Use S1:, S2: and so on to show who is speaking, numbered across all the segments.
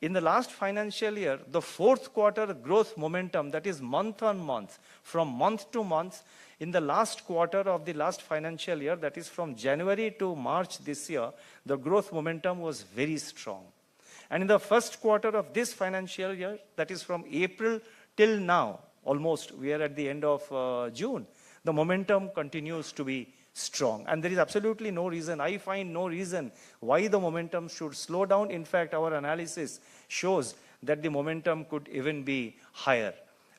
S1: in the last financial year, the fourth quarter growth momentum, that is month on month, from month to month, in the last quarter of the last financial year, that is from January to March this year, the growth momentum was very strong. And in the first quarter of this financial year, that is from April till now, almost we are at the end of June, the momentum continues to be strong. And there is absolutely no reason, I find no reason why the momentum should slow down. In fact, our analysis shows that the momentum could even be higher.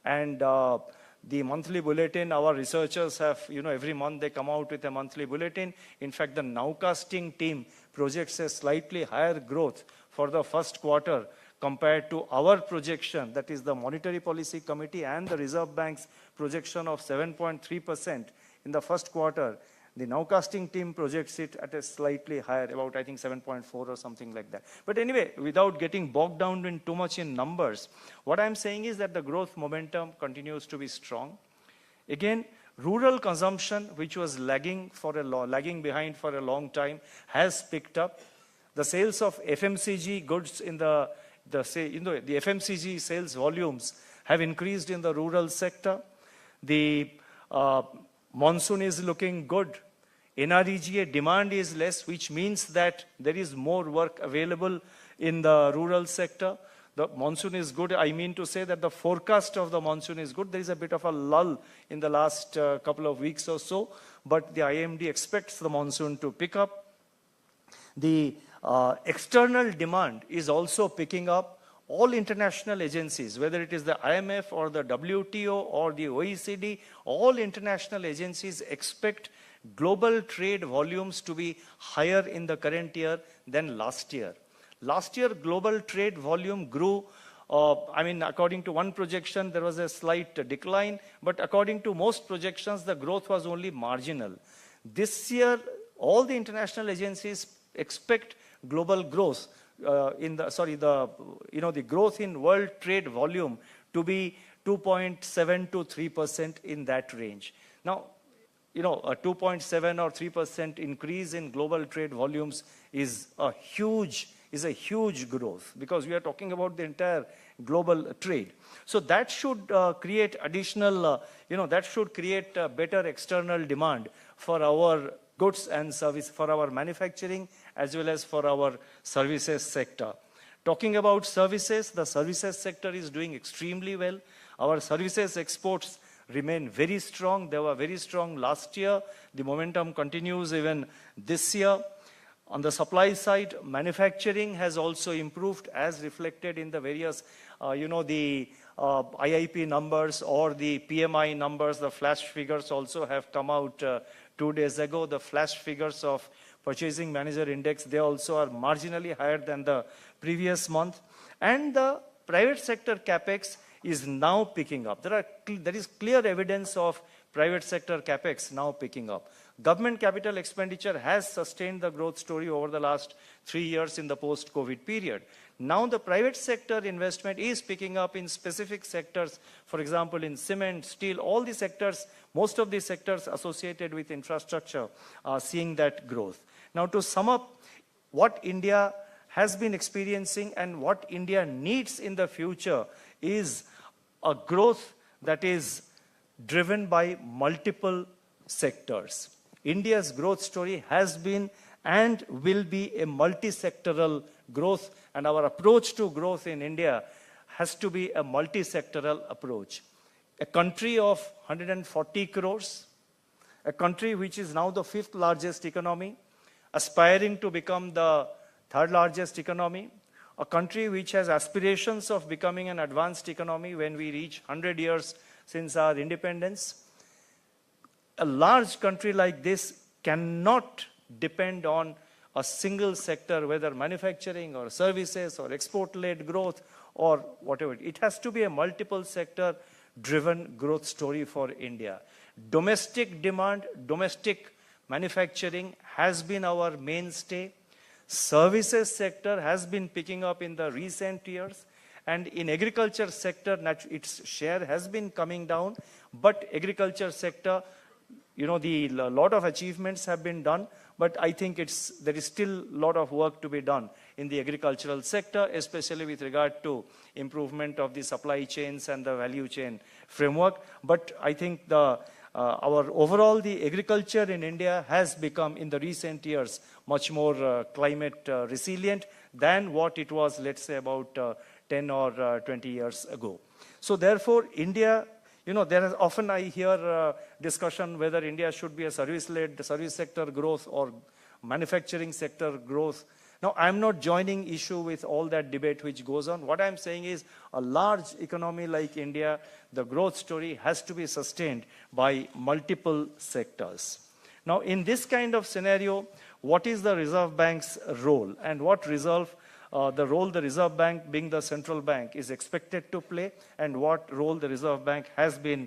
S1: And the monthly bulletin, our researchers have, every month they come out with a monthly bulletin. In fact, the nowcasting team projects a slightly higher growth for the first quarter compared to our projection, that is the Monetary Policy Committee and the Reserve Bank's projection of 7.3% in the first quarter. The nowcasting team projects it at a slightly higher, about I think 7.4 or something like that. But anyway, without getting bogged down in too much in numbers, what I'm saying is that the growth momentum continues to be strong. Again, rural consumption, which was lagging behind for a long time, has picked up. The sales of FMCG goods in the FMCG sales volumes have increased in the rural sector. The monsoon is looking good. NREGA demand is less, which means that there is more work available in the rural sector. The monsoon is good. I mean to say that the forecast of the monsoon is good. There is a bit of a lull in the last couple of weeks or so, but the IMD expects the monsoon to pick up. The external demand is also picking up. All international agencies, whether it is the IMF or the WTO or the OECD, all international agencies expect global trade volumes to be higher in the current year than last year. Last year, global trade volume grew. According to one projection, there was a slight decline, but according to most projections, the growth was only marginal. This year, all the international agencies expect global growth. The growth in world trade volume to be 2.7 to 3% in that range. Now, a 2.7 or 3% increase in global trade volumes is a huge growth, because we are talking about the entire global trade. So that should create additional, that should create better external demand for our goods and service, for our manufacturing as well as for our services sector. Talking about services, the services sector is doing extremely well. Our services exports remain very strong. They were very strong last year. The momentum continues even this year. On the supply side, manufacturing has also improved, as reflected in the various, the IIP numbers or the PMI numbers. The flash figures also have come out 2 days ago. The flash figures of Purchasing Manager Index, they also are marginally higher than the previous month. And the private sector capex is now picking up. There is clear evidence of private sector capex now picking up. Government capital expenditure has sustained the growth story over the last 3 years in the post-COVID period. Now the private sector investment is picking up in specific sectors, for example, in cement, steel, all the sectors, most of the sectors associated with infrastructure are seeing that growth. Now, to sum up what India has been experiencing and what India needs in the future is a growth that is driven by multiple sectors. India's growth story has been and will be a multi-sectoral growth, and our approach to growth in India has to be a multi-sectoral approach. A country of 140 crores, a country which is now the 5th largest economy, aspiring to become the 3rd largest economy, a country which has aspirations of becoming an advanced economy when we reach 100 years since our independence. A large country like this cannot depend on a single sector, whether manufacturing or services or export-led growth or whatever. It has to be a multiple sector driven growth story for India. Domestic demand, domestic manufacturing has been our mainstay. Services sector has been picking up in the recent years, and in agriculture sector, its share has been coming down, but agriculture sector, the lot of achievements have been done, but I think there is still a lot of work to be done in the agricultural sector, especially with regard to improvement of the supply chains and the value chain framework. But I think overall the agriculture in India has become in the recent years much more climate resilient than what it was, let's say, about 10 or 20 years ago. So therefore, India, there is often I hear discussion whether India should be a service-led, service sector growth or manufacturing sector growth. Now, I'm not joining issue with all that debate which goes on. What I'm saying is a large economy like India, the growth story has to be sustained by multiple sectors. Now, in this kind of scenario, what is the Reserve Bank's role and what the role the Reserve Bank, being the central bank, is expected to play and what role the Reserve Bank has been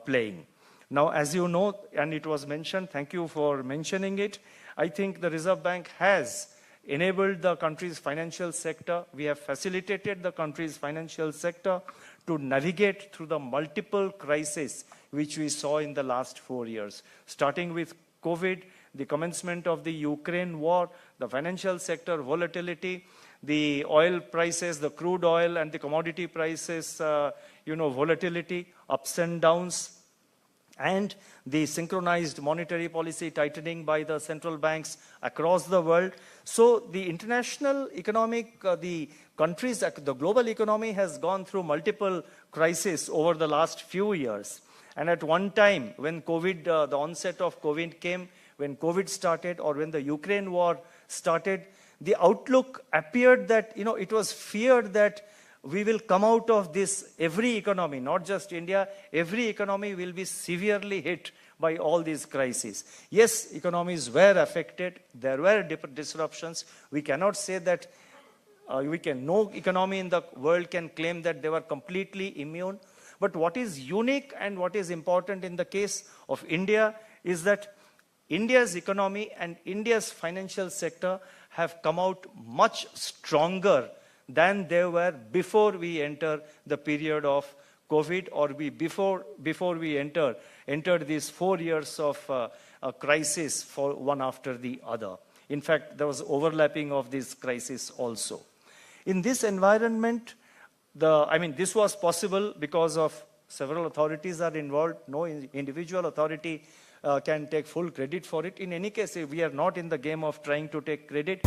S1: playing? Now, as you know, and it was mentioned, thank you for mentioning it, I think the Reserve Bank has enabled the country's financial sector. We have facilitated the country's financial sector to navigate through the multiple crises which we saw in the last 4 years, starting with COVID, the commencement of the Ukraine war, the financial sector volatility, the oil prices, the crude oil and the commodity prices, volatility, ups and downs, and the synchronized monetary policy tightening by the central banks across the world. So the international economic, the global economy has gone through multiple crises over the last few years. And at one time, when COVID, the onset of COVID came, when COVID started, or when the Ukraine war started, the outlook appeared that, it was feared that we will come out of this, every economy, not just India, every economy will be severely hit by all these crises. Yes, economies were affected, there were disruptions. We cannot say that no economy in the world can claim that they were completely immune. But what is unique and what is important in the case of India is that India's economy and India's financial sector have come out much stronger than they were before we enter the period of COVID, or before we entered these 4 years of a crisis for one after the other. In fact, there was overlapping of this crisis also. In this environment, this was possible because of several authorities are involved. No individual authority can take full credit for it. In any case, we are not in the game of trying to take credit.